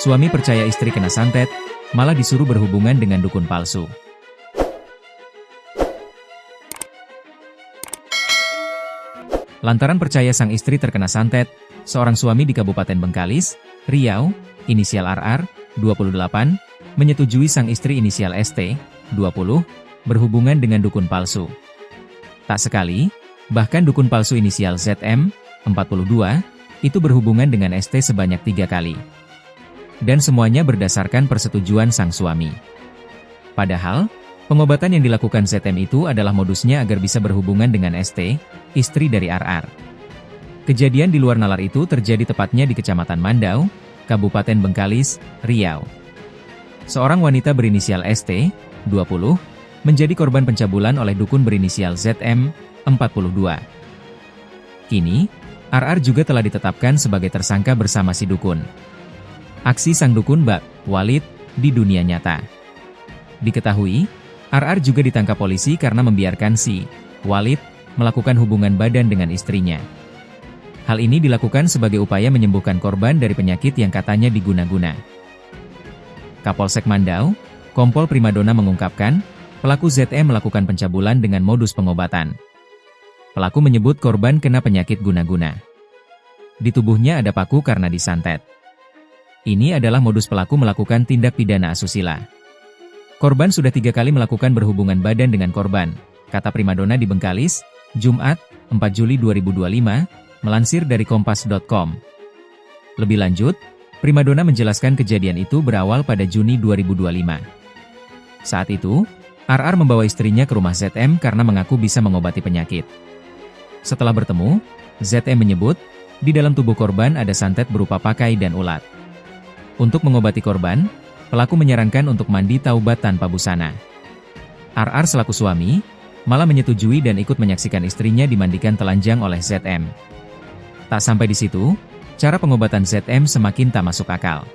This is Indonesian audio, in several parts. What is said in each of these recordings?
Suami percaya istri kena santet, malah disuruh berhubungan dengan dukun palsu. Lantaran percaya sang istri terkena santet, seorang suami di Kabupaten Bengkalis, Riau, inisial RR, 28, menyetujui sang istri inisial ST, 20, berhubungan dengan dukun palsu. Tak sekali, bahkan dukun palsu inisial ZM, 42, itu berhubungan dengan ST sebanyak 3 kali. Dan semuanya berdasarkan persetujuan sang suami. Padahal, pengobatan yang dilakukan ZM itu adalah modusnya agar bisa berhubungan dengan ST, istri dari RR. Kejadian di luar nalar itu terjadi tepatnya di Kecamatan Mandau, Kabupaten Bengkalis, Riau. Seorang wanita berinisial ST, 20, menjadi korban pencabulan oleh dukun berinisial ZM, 42. Kini, RR juga telah ditetapkan sebagai tersangka bersama si dukun. Aksi sang dukun bak Walid di dunia nyata. Diketahui, RR juga ditangkap polisi karena membiarkan si Walid melakukan hubungan badan dengan istrinya. Hal ini dilakukan sebagai upaya menyembuhkan korban dari penyakit yang katanya diguna-guna. Kapolsek Mandau, Kompol Primadona mengungkapkan, pelaku ZM melakukan pencabulan dengan modus pengobatan. Pelaku menyebut korban kena penyakit guna-guna. Di tubuhnya ada paku karena disantet. Ini adalah modus pelaku melakukan tindak pidana asusila. Korban sudah 3 kali melakukan berhubungan badan dengan korban, kata Primadona di Bengkalis, Jumat, 4 Juli 2025, melansir dari kompas.com. Lebih lanjut, Primadona menjelaskan kejadian itu berawal pada Juni 2025. Saat itu, RR membawa istrinya ke rumah ZM karena mengaku bisa mengobati penyakit. Setelah bertemu, ZM menyebut, di dalam tubuh korban ada santet berupa pakai dan ulat. Untuk mengobati korban, pelaku menyarankan untuk mandi taubat tanpa busana. RR selaku suami, malah menyetujui dan ikut menyaksikan istrinya dimandikan telanjang oleh ZM. Tak sampai di situ, cara pengobatan ZM semakin tak masuk akal.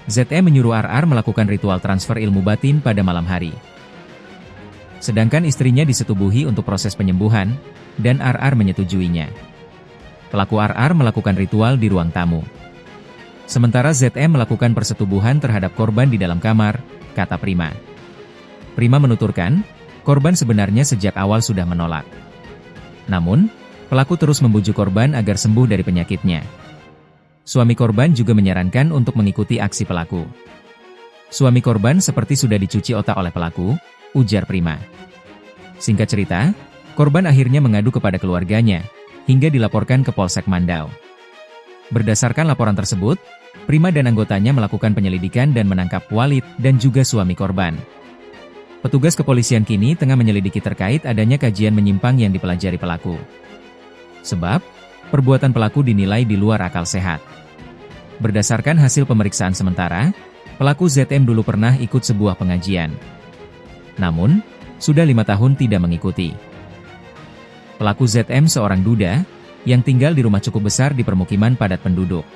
ZM menyuruh RR melakukan ritual transfer ilmu batin pada malam hari. Sedangkan istrinya disetubuhi untuk proses penyembuhan, dan RR menyetujuinya. Pelaku RR melakukan ritual di ruang tamu. Sementara ZM melakukan persetubuhan terhadap korban di dalam kamar, kata Prima. Prima menuturkan, korban sebenarnya sejak awal sudah menolak. Namun, pelaku terus membujuk korban agar sembuh dari penyakitnya. Suami korban juga menyarankan untuk mengikuti aksi pelaku. Suami korban seperti sudah dicuci otak oleh pelaku, ujar Prima. Singkat cerita, korban akhirnya mengadu kepada keluarganya, hingga dilaporkan ke Polsek Mandau. Berdasarkan laporan tersebut, Prima dan anggotanya melakukan penyelidikan dan menangkap Walid dan juga suami korban. Petugas kepolisian kini tengah menyelidiki terkait adanya kajian menyimpang yang dipelajari pelaku. Sebab, perbuatan pelaku dinilai di luar akal sehat. Berdasarkan hasil pemeriksaan sementara, pelaku ZM dulu pernah ikut sebuah pengajian. Namun, sudah 5 tahun tidak mengikuti. Pelaku ZM seorang duda, yang tinggal di rumah cukup besar di permukiman padat penduduk.